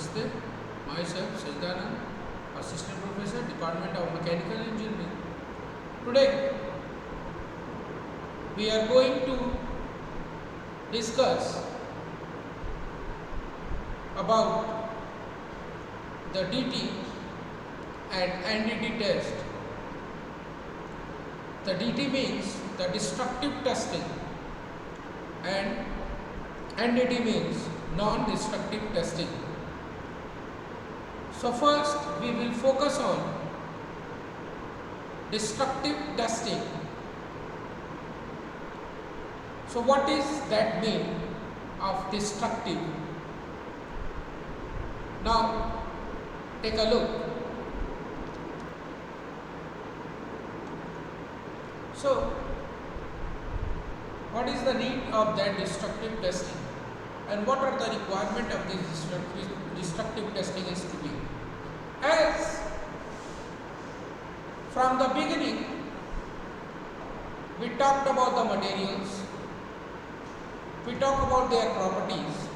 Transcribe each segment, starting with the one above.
Namaste. Myself Sajdanand, Assistant Professor, Department of Mechanical Engineering. Today we are going to discuss about the DT and NDT test. The DT means the destructive testing and NDT means non-destructive testing. So first we will focus on destructive testing. So what is that mean of destructive? Now take a look. So what is the need of that destructive testing and what are the requirement of this destructive testing is to be? As from the beginning we talked about the materials, we talked about their properties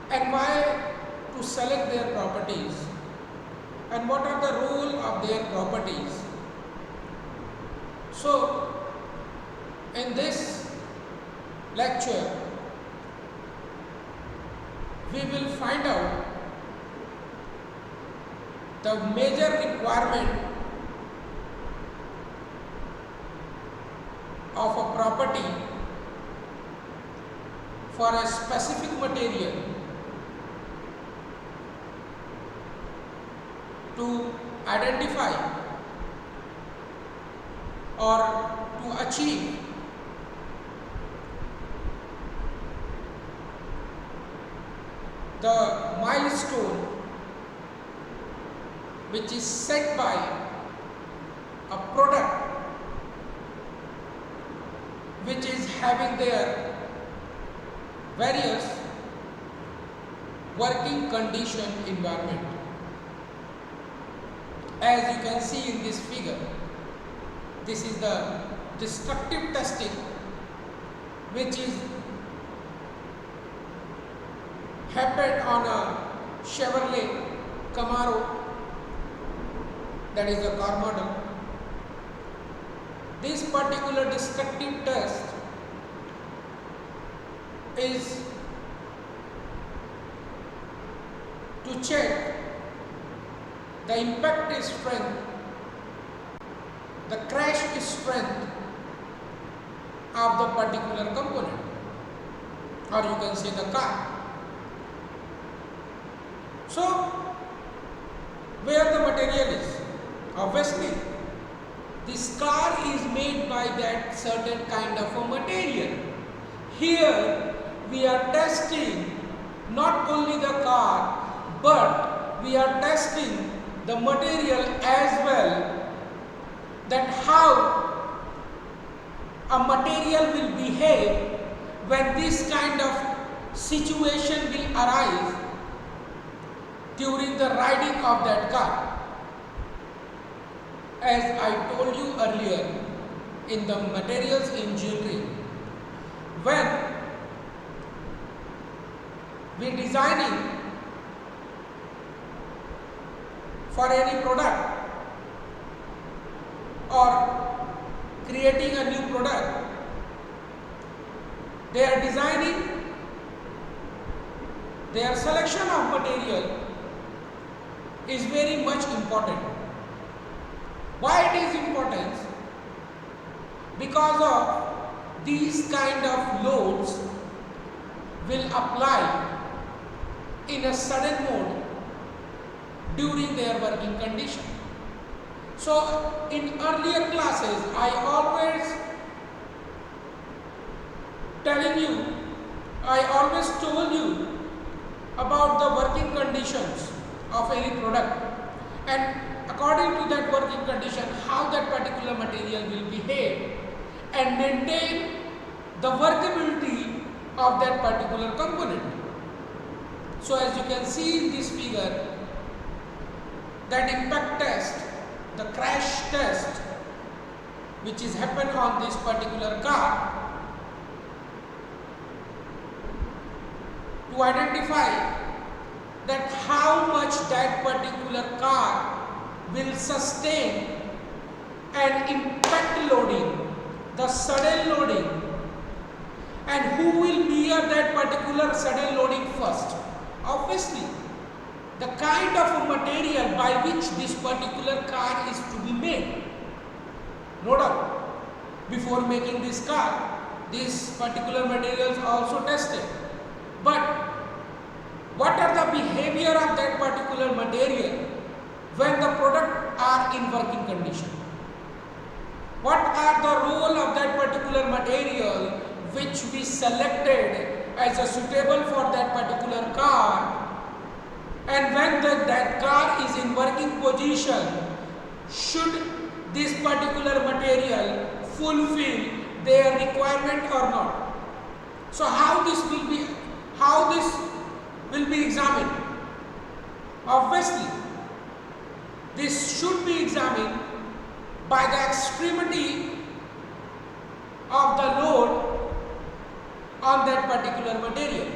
and why to select their properties and what are the role of their properties. So in this lecture we will find out the major requirement of a property for a specific material to identify or to achieve the milestone which is set by a product which is having their various working condition environment. As you can see in this figure, this is the destructive testing which is happened on a Chevrolet Camaro, that is a car model. This particular destructive test is to check the impact strength, the crash strength of the particular component, or you can say the car. So where the material is? Obviously this car is made by that certain kind of a material. Here we are testing not only the car but we are testing the material as well, that how a material will behave when this kind of situation will arise during the riding of that car. As I told you earlier, in the materials engineering, when we designing for any product or creating a new product, they are designing their selection of material is very much important. Why it is important? Because of these kind of loads will apply in a sudden mode during their working condition. So in earlier classes I always told you about the working conditions of any product and according to that working condition how that particular material will behave and maintain the workability of that particular component. So as you can see in this figure, that impact test, the crash test which is happened on this particular car, to identify that how much that particular car will sustain an impact loading, the sudden loading, and who will bear that particular sudden loading first. Obviously, the kind of material by which this particular car is to be made. No doubt. Before making this car, these particular materials are also tested. But what are the behavior of that particular material when the product are in working condition? What are the role of that particular material which we selected as a suitable for that particular car, and when that car is in working position, should this particular material fulfill their requirement or not? So how this will be examined? Obviously, this should be examined by the extremity of the load on that particular material.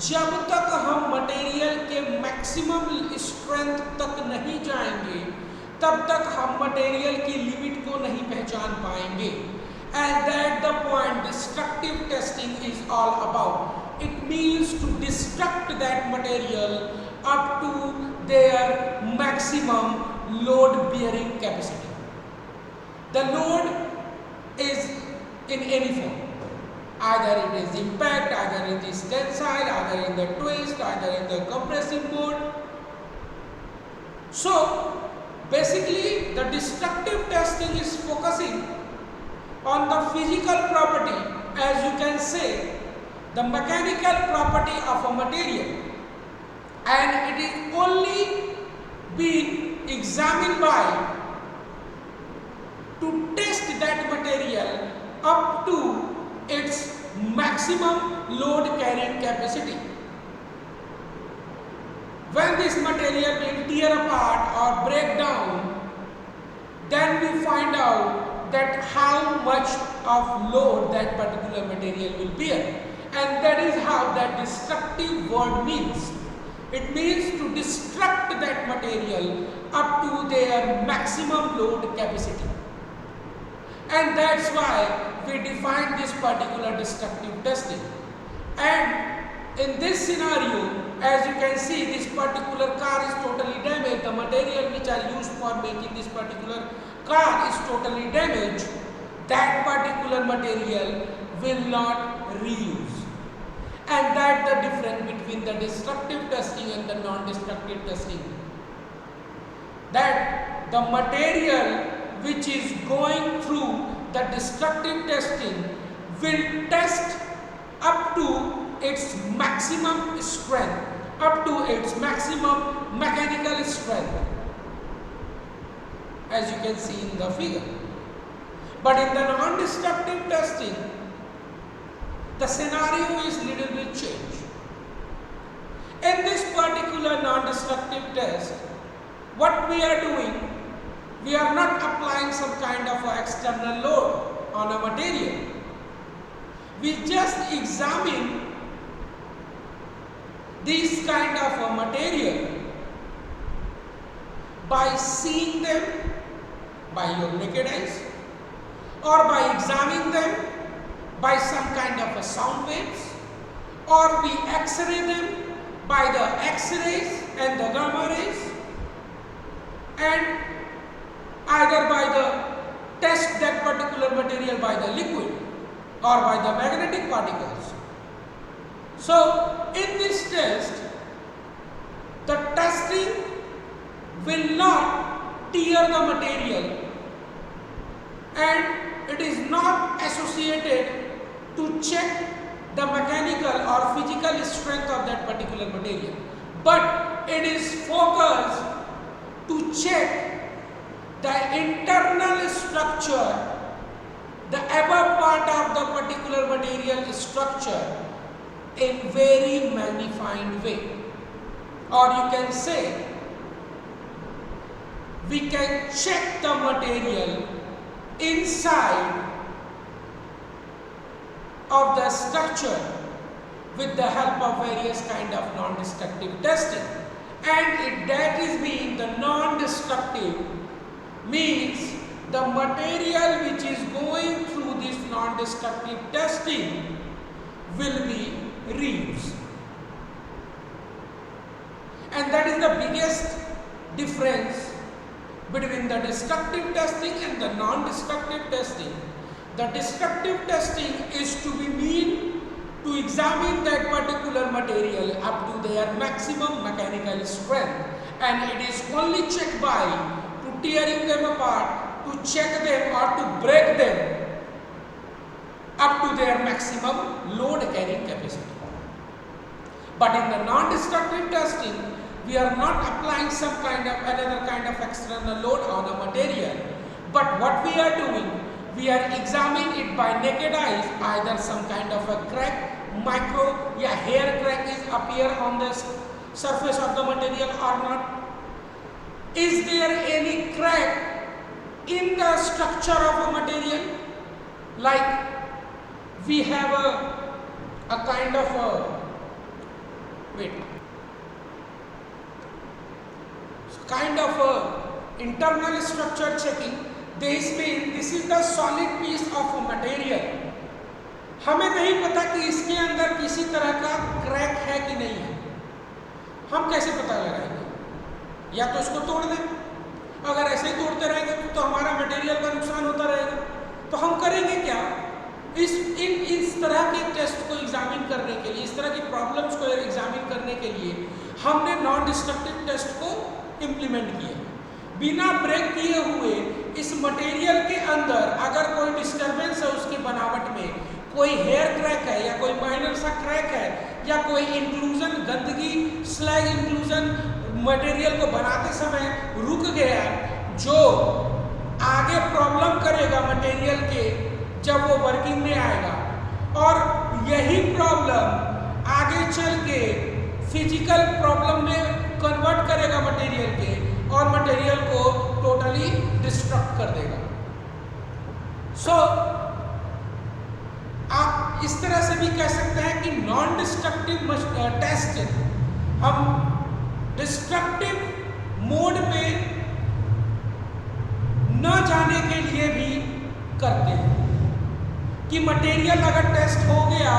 जब तक हम material के maximum strength तक नहीं जाएंगे, तब तक हम मटेरियल की लिमिट को नहीं पहचान पाएंगे. And that the point destructive testing is all about. It means to destruct that material up to their maximum load bearing capacity. The load is in any form. Either it is impact, either it is tensile, either in the twist, either in the compressive mode. So basically the destructive testing is focusing on the physical property, as you can say, the mechanical property of a material, and it is only being examined by to test that material up to its maximum load carrying capacity. When this material will tear apart or break down, then we find out that how much of load that particular material will bear. And that is how that destructive word means. It means to destruct that material up to their maximum load capacity. And that's why we define this particular destructive testing. And in this scenario, as you can see, this particular car is totally damaged. The material which are used for making this particular car is totally damaged. That particular material will not reuse. And that's the difference between the destructive testing and the non-destructive testing. That the material which is going through the destructive testing will test up to its maximum strength, up to its maximum mechanical strength, as you can see in the figure. But in the non-destructive testing, the scenario is little bit changed. In this particular non-destructive test, what we are doing, we are not applying some kind of external load on a material. We just examine this kind of a material by seeing them by your naked eyes, or by examining them by some kind of a sound waves, or we X-ray them by the X-rays and the gamma rays, and either by the test that particular material by the liquid or by the magnetic particles. So in this test, the testing will not tear the material, and it is not associated to check the mechanical or physical strength of that particular material, but it is focused to check the internal structure, the above part of the particular material structure in very magnified way. Or you can say, we can check the material inside of the structure with the help of various kind of non-destructive testing. And that is being the non-destructive means the material which is going through this non-destructive testing will be reused. And that is the biggest difference between the destructive testing and the non-destructive testing. The destructive testing is to be mean to examine that particular material up to their maximum mechanical strength, and it is only checked by to tearing them apart, to check them or to break them up to their maximum load carrying capacity. But in the non-destructive testing, we are not applying some kind of another kind of external load on a material, but what we are doing, we are examining it by naked eyes, either some kind of a crack, micro या hair crack is appear on the surface of the material or not. Is there any crack in the structure of a material? Like we have a kind of a internal structure checking. This means this is the solid piece of a material. हमें नहीं पता कि इसके अंदर किसी तरह का crack है कि नहीं है, हम कैसे पता लगाएंगे? या तो इसको तोड़ दें, अगर ऐसे ही तोड़ते रहेंगे तो हमारा मटेरियल का नुकसान होता रहेगा, तो हम करेंगे क्या? इस तरह के टेस्ट को एग्जामिन करने के लिए, इस तरह की प्रॉब्लम्स को एग्जामिन करने के लिए हमने नॉन डिस्ट्रक्टिव टेस्ट को इम्प्लीमेंट किया। बिना ब्रेक किए हुए इस मटेरियल के अंदर अगर कोई डिस्टर्बेंस है उसकी बनावट में, कोई हेयर क्रैक है या कोई माइनर सा क्रैक है या कोई इंक्लूजन गंदगी स्लैग इंक्लूजन मटेरियल को बनाते समय रुक गया, जो आगे प्रॉब्लम करेगा मटेरियल के जब वो वर्किंग में आएगा, और यही प्रॉब्लम आगे चल के फिजिकल प्रॉब्लम में कन्वर्ट करेगा मटेरियल के और मटेरियल को टोटली डिस्ट्रक्ट कर देगा। आप इस तरह से भी कह सकते हैं कि नॉन डिस्ट्रक्टिव टेस्ट हम डिस्ट्रक्टिव मोड में न जाने के लिए भी करते हैं कि मटेरियल अगर टेस्ट हो गया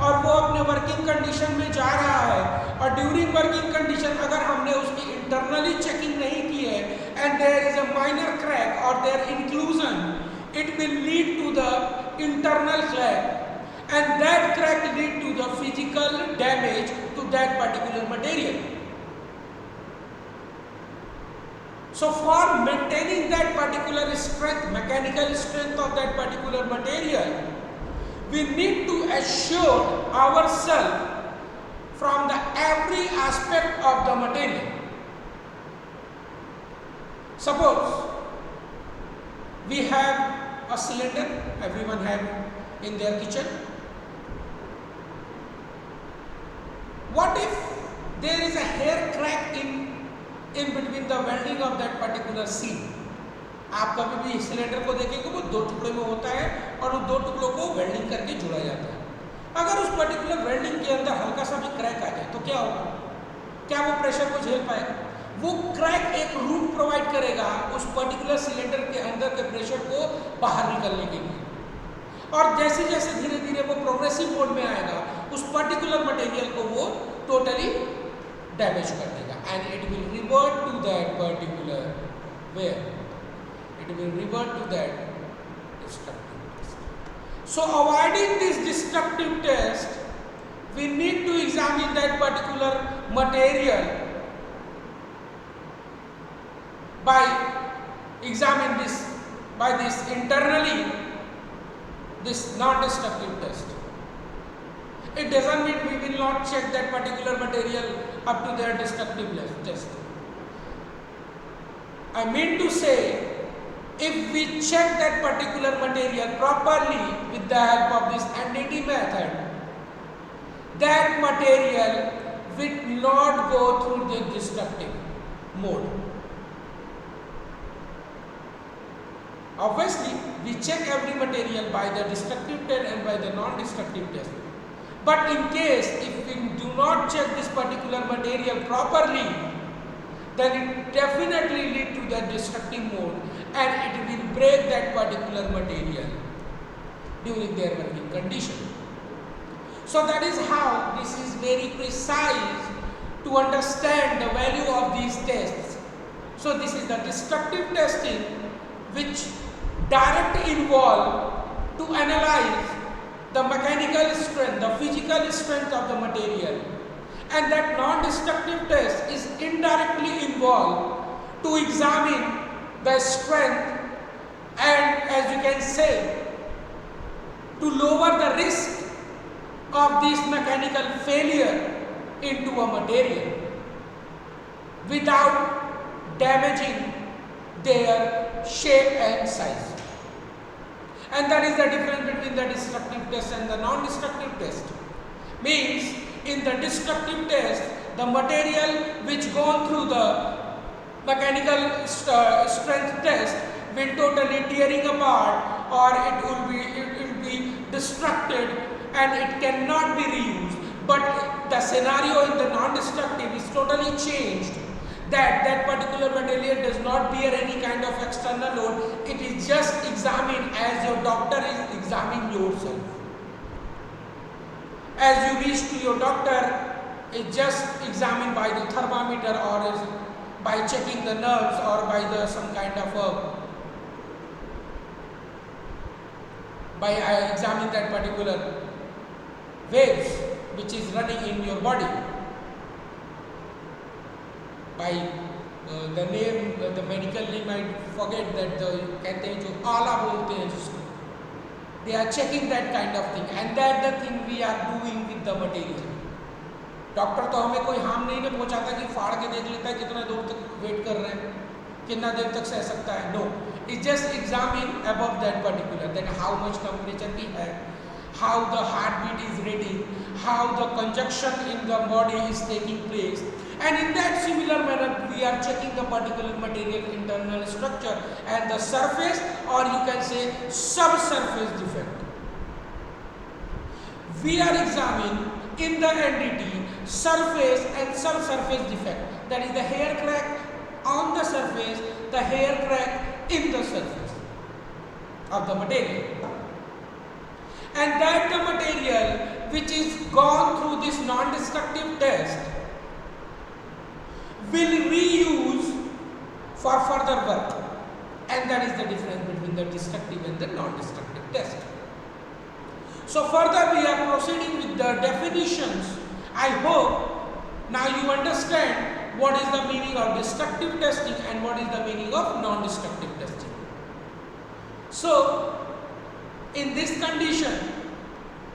और वो अपने वर्किंग कंडीशन में जा रहा है और ड्यूरिंग वर्किंग कंडीशन अगर हमने उसकी इंटरनली चेकिंग नहीं की है and there is a minor crack और there inclusion, it will lead to the internal crack and that crack lead to the physical damage to that particular material. So for maintaining that particular strength, mechanical strength of that particular material, we need to assure ourselves from the every aspect of the material. Suppose we have a cylinder, everyone have in their kitchen. What if there is a hair crack in between the welding of that particular seal? आप कभी भी cylinder को देखेंगे वो दो टुकड़े में होता है और उन दो टुकड़ों को वेल्डिंग करके जुड़ा जाता है। अगर उस पर्टिकुलर वेल्डिंग के अंदर हल्का सा भी क्रैक आ जाए तो क्या होगा? क्या वो प्रेशर को झेल पाएगा? वो क्रैक एक रूट प्रोवाइड करेगा उस पर्टिकुलर सिलेंडर के अंदर के प्रेशर को बाहर निकलने के लिए, और जैसे जैसे धीरे धीरे वो प्रोग्रेसिव मोड में आएगा उस पर्टिकुलर मटेरियल को वो टोटली डैमेज कर देगा and it will revert to that particular wear, it will revert to that destructive test. So avoiding this destructive test we need to examine that particular material by examine this by this internally, this non-destructive test. It doesn't mean we will not check that particular material up to their destructive test. I mean to say, if we check that particular material properly with the help of this NDT method, that material will not go through the destructive mode. Obviously, we check every material by the destructive test and by the non-destructive test. But in case if we do not check this particular material properly, then it definitely lead to the destructive mode and it will break that particular material during their working condition. So that is how this is very precise to understand the value of these tests. So this is the destructive testing which directly involve to analyze the mechanical strength, the physical strength of the material, and that non-destructive test is indirectly involved to examine the strength and, as you can say, to lower the risk of this mechanical failure into a material without damaging their shape and size. And that is the difference between the destructive test and the non-destructive test. Means in the destructive test, the material which gone through the mechanical strength test will totally tearing apart, or it will be destructed and it cannot be reused. But the scenario in the non-destructive is totally changed, that particular material does not bear any kind of external load. It is just examined as your doctor is examining yourself. As you reach to your doctor, it's just examined by the thermometer or is by checking the nerves or by the some kind of by examining that particular waves which is running in your body. By the name, the medical name I forget that, कहते हैं जो आला बोलते हैं जिसको, they are checking that kind of thing, and that the thing we are doing with the material. Doctor तो हमें कोई हार्म नहीं पहुंचाता कि फाड़ के देख लेता है कितना दूर तक वेट कर रहे हैं, कितना देर तक सह सकता है. No, it just examine above that particular, that how much temperature we have, how the heartbeat is rating, how the conjunction in the body is taking place. And in that similar manner, we are checking the particular material internal structure and the surface, or you can say subsurface defect. We are examining in the NDT surface and subsurface defect. That is the hair crack on the surface, the hair crack in the surface of the material. And that the material which is gone through this non-destructive test will reuse for further work, and that is the difference between the destructive and the non-destructive test. So further we are proceeding with the definitions. I hope now you understand what is the meaning of destructive testing and what is the meaning of non-destructive testing. So in this condition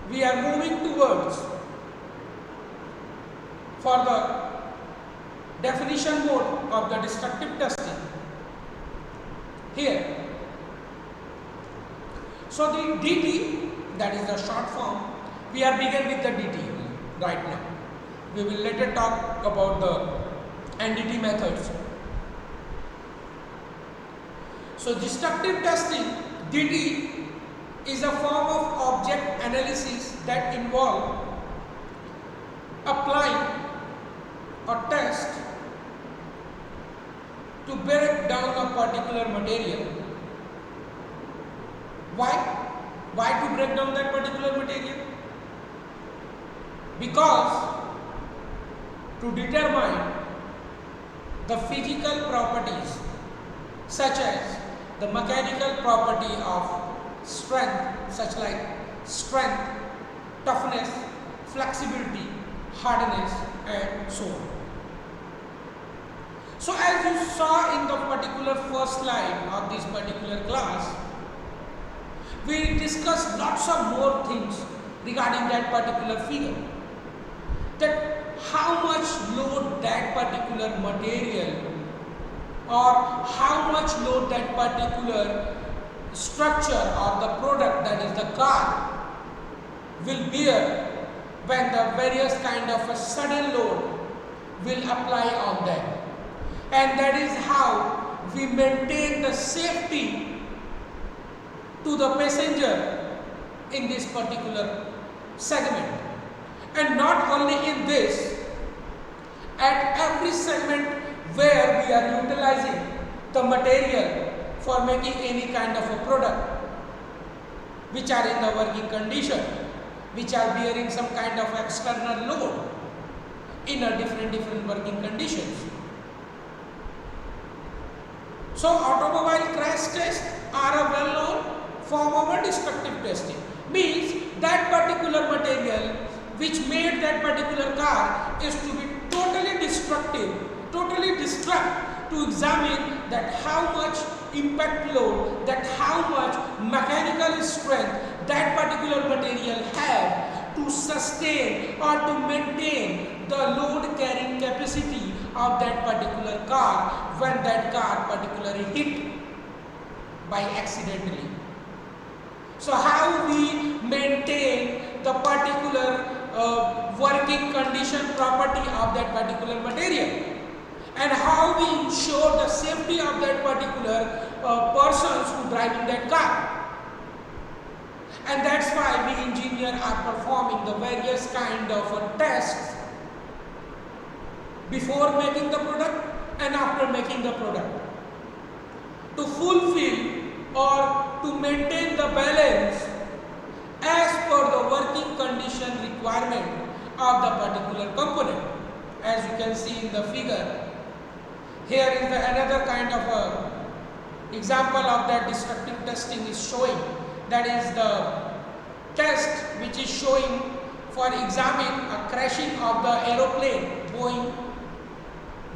we are moving towards for the definition mode of the destructive testing here. So the DT, that is the short form, we are begin with the DT right now. We will later talk about the NDT methods. So destructive testing, DT, is a form of object analysis that involve applying a test to break down a particular material. Why? Why to break down that particular material? Because to determine the physical properties such as the mechanical property of strength, such like strength, toughness, flexibility, hardness, and so on. So as you saw in the particular first slide of this particular class, we discussed lots of more things regarding that particular figure. That how much load that particular material or how much load that particular structure or the product, that is the car, will bear when the various kind of a sudden load will apply on them. And that is how we maintain the safety to the passenger in this particular segment. And not only in this, at every segment where we are utilizing the material for making any kind of a product, which are in the working condition, which are bearing some kind of external load in a different working conditions. So automobile crash tests are a well-known form of a destructive testing. Means that particular material which made that particular car is to be totally destructive, totally destruct, to examine that how much impact load, that how much mechanical strength that particular material have to sustain or to maintain the load carrying capacity of that particular car when that car particularly hit by accidentally. So how we maintain the particular working condition property of that particular material, and how we ensure the safety of that particular persons who driving that car. And that's why we engineers are performing the various kind of tests before making the product and after making the product, to fulfill or to maintain the balance as per the working condition requirement of the particular component. As you can see in the figure, here is another kind of a example of that destructive testing is showing. That is the test which is showing for examining a crashing of the aeroplane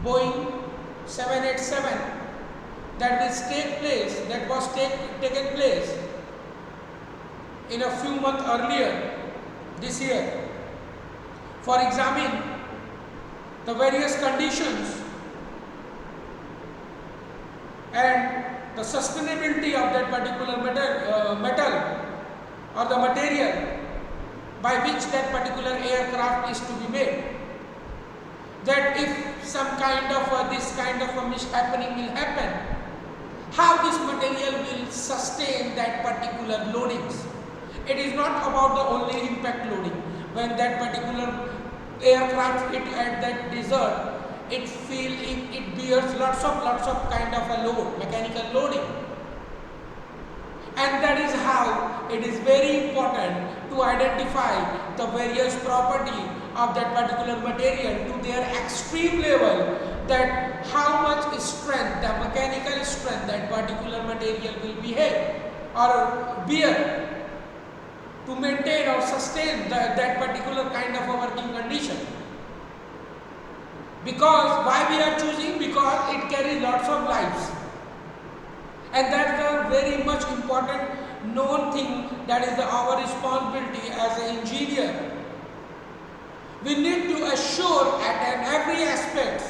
Boeing 787 that was taken place in a few months earlier this year, for examining the various conditions and the sustainability of that particular metal or the material by which that particular aircraft is to be made. That if some kind of this kind of a mishappening will happen, how this material will sustain that particular loadings. It is not about the only impact loading. When that particular aircraft hit at that desert, it bears lots of kind of a load, mechanical loading. And that is how it is very important to identify the various property of that particular material to their extreme level, that how much strength, the mechanical strength that particular material will behave or bear to maintain or sustain that particular kind of a working condition. Because why we are choosing? Because it carries lots of lives. And that's a very much important known thing, that is our responsibility as an engineer. We need to assure at every aspect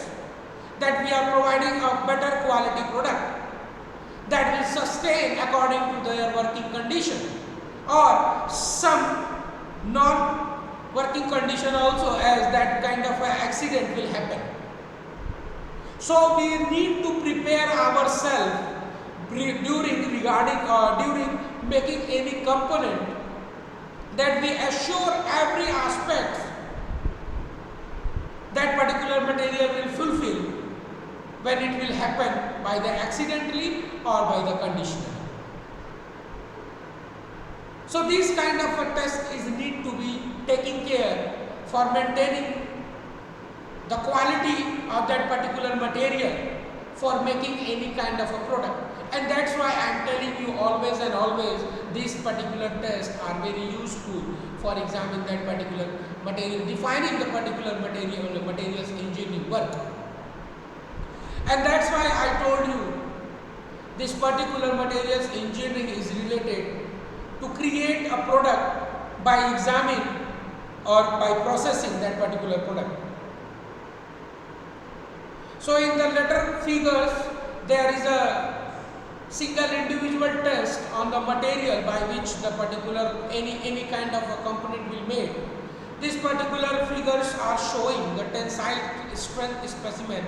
that we are providing a better quality product that will sustain according to their working condition, or some non-working condition also, as that kind of an accident will happen. So we need to prepare ourselves during making any component, that we assure every aspect that particular material will fulfill when it will happen by the accidentally or by the conditionally. So these kind of a test is need to be taken care for maintaining the quality of that particular material for making any kind of a product. And that's why I am telling you always and always, these particular tests are very useful for examining that particular material, defining the particular material, the materials engineering work. And that's why I told you this particular materials engineering is related to create a product by examining or by processing that particular product. So in the latter figures, there is a single individual test on the material by which the particular any kind of a component will made. These particular figures are showing the tensile strength specimen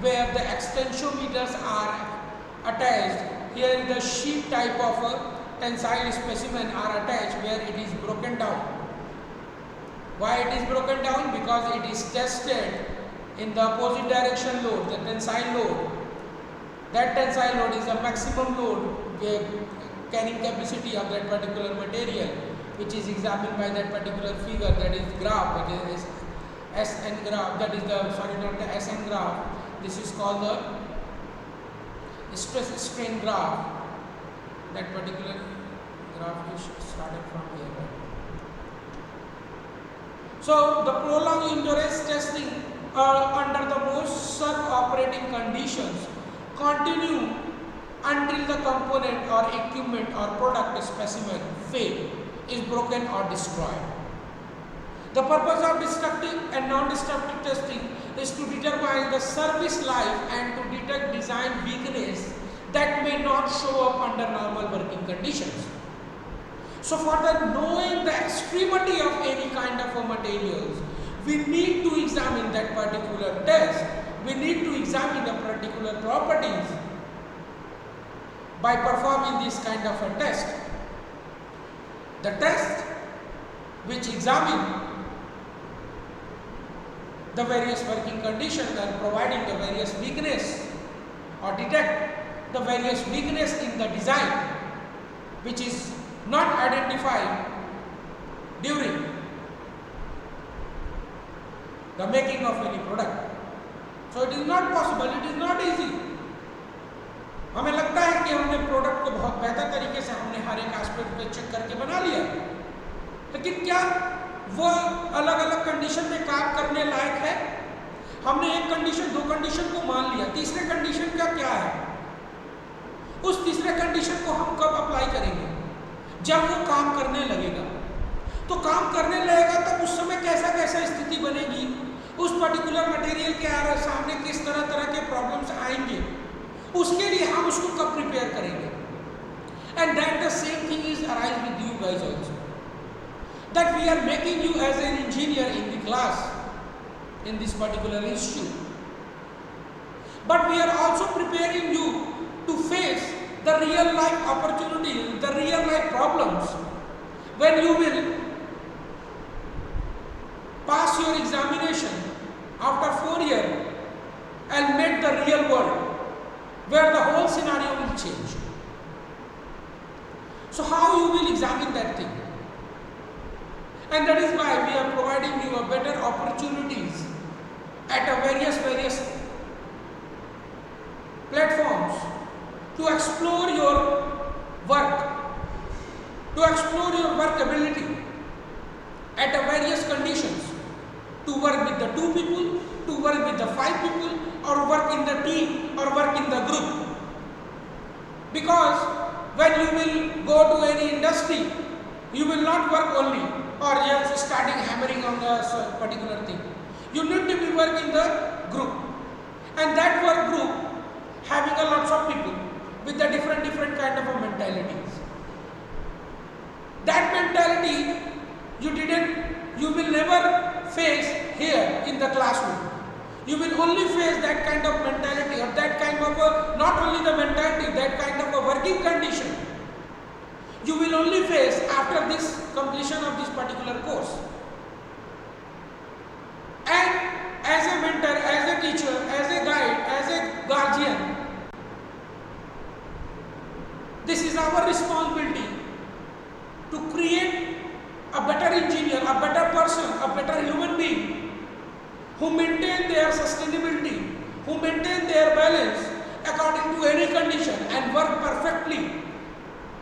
where the extensometers are attached. Here the sheet type of a tensile specimen are attached where it is broken down. Why it is broken down? Because it is tested in the opposite direction load, the tensile load. That tensile load is the maximum load carrying capacity of that particular material, which is examined by that particular figure, that is graph, that is SN graph, that is the, sorry, not the SN graph, this is called the stress strain graph. That particular graph is started from here. So the prolonged endurance testing under the most sub-operating conditions continue until the component or equipment or product specimen fail, is broken or destroyed. The purpose of destructive and non-destructive testing is to determine the service life and to detect design weakness that may not show up under normal working conditions. So for the knowing the extremity of any kind of a materials, we need to examine that particular test. We need to examine the particular properties by performing this kind of a test. The test which examine the various working conditions and providing the various weakness or detect the various weakness in the design which is not identified during the making of any product. So it is not possible, it is not easy. हमें लगता है कि हमने product को बहुत बेहतर तरीके से हमने हर एक एस्पेक्ट पे चेक करके बना लिया, लेकिन क्या वो अलग अलग कंडीशन में काम करने लायक है? हमने एक कंडीशन, दो कंडीशन को मान लिया, तीसरे कंडीशन का क्या है? उस तीसरे कंडीशन को हम कब अप्लाई करेंगे? जब वो काम करने लगेगा। तो काम करने लगेगा तब उस समय कैसा कैसा स्थिति बनेगी, उस पर्टिकुलर मटेरियल के सामने किस तरह के प्रॉब्लम्स आएंगे, उसके लिए हम उसको कब प्रिपेयर करेंगे? And that the same thing is arise with you guys also, that we are making you as an engineer in the class in this particular institute, but we are also preparing you to face the real life opportunities, the real life problems when you will pass your examination after 4 years and meet the real world where the whole scenario will change. So how you will examine that thing? And that is why we are providing you a better opportunities at a various platforms to explore your work, to explore your work ability at a various conditions, to work with the 2 people, to work with the 5 people, or work in the team, or work in the group. Because when you will go to any industry, you will not work only or just starting hammering on the particular thing. You need to be work in the group, and that work group having a lots of people with the different kind of a mentalities. That mentality you will never face here in the classroom. You will only face that kind of mentality, or that kind of a, not only the mentality, that kind of a working condition you will only face after this completion of this particular course. And as a mentor, as a teacher, as a guide, as a guardian, this is our responsibility to create a better engineer, a better person, a better human being who maintain their sustainability, who maintain their balance according to any condition and work perfectly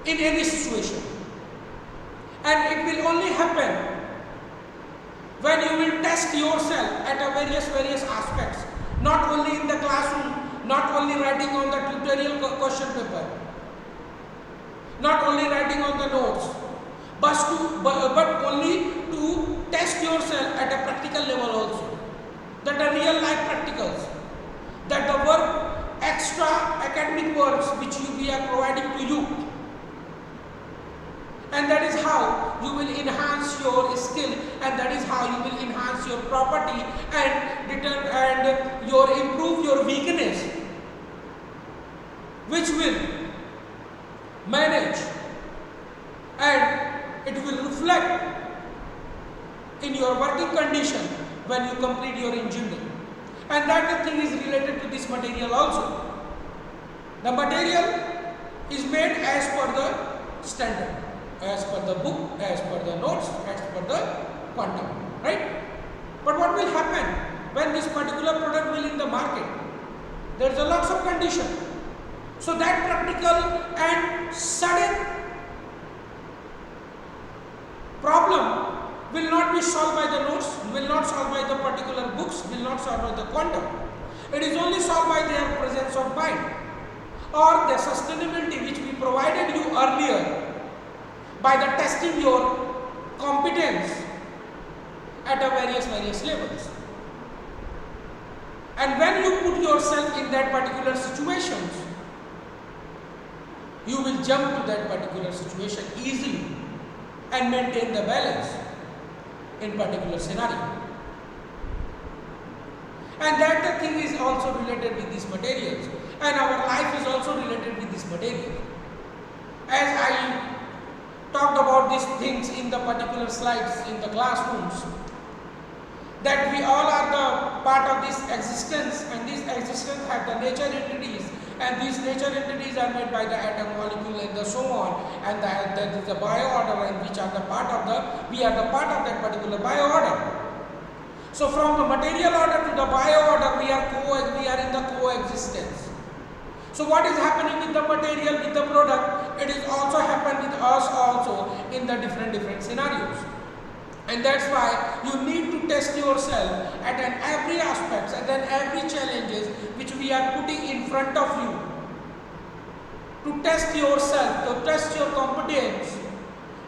in any situation. And it will only happen when you will test yourself at a various aspects, not only in the classroom, not only writing on the tutorial question paper, not only writing on the notes, but only to test yourself at a practical level also, that the real life practicals, that the work, extra academic works which we are providing to you. And that is how you will enhance your skill, and that is how you will enhance your property and improve your weakness, which will manage and it will reflect in your working condition when you complete your engineering. And that thing is related to this material also. The material is made as per the standard, as per the book, as per the notes, as per the quantum, right? But what will happen when this particular product will in the market? There is a lots of condition. So that practical and sudden problem will not be solved by the notes, will not solved by the particular books, will not solved by the quantum. It is only solved by their presence of mind or the sustainability which we provided you earlier by the testing your competence at a various levels. And when you put yourself in that particular situations, you will jump to that particular situation easily and maintain the balance in particular scenario. And that the thing is also related with these materials, and our life is also related with this material. As I talked about these things in the particular slides in the classrooms, that we all are the part of this existence, and this existence have the nature entities, and these nature entities are made by the atom, molecule, and the so on, and that is the bio order, and which are the part of the, we are the part of that particular bio order. So from the material order to the bio order, we are in the coexistence. So what is happening with the material, with the product, it is also happening with us also in the different scenarios. And that's why you need to test yourself at every aspect, and then every challenges which we are putting in front of you, to test yourself, to test your competence,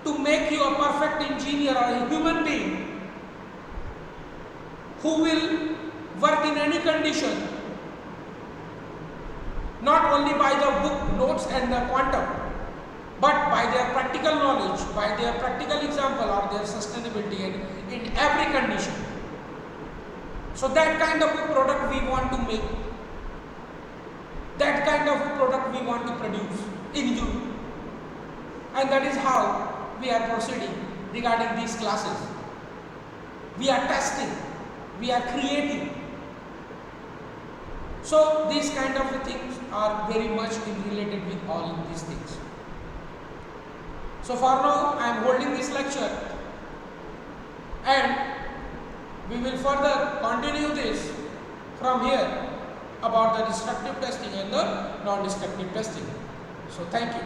to make you a perfect engineer or a human being who will work in any condition, not only by the book, notes and the quantum, but by their practical knowledge, by their practical example or their sustainability in every condition. So that kind of a product we want to make, that kind of a product we want to produce in you. And that is how we are proceeding regarding these classes. We are testing, we are creating. So these kind of things are very much related with all of these things. So for now I am holding this lecture, and we will further continue this from here about the destructive testing and the non-destructive testing. So thank you.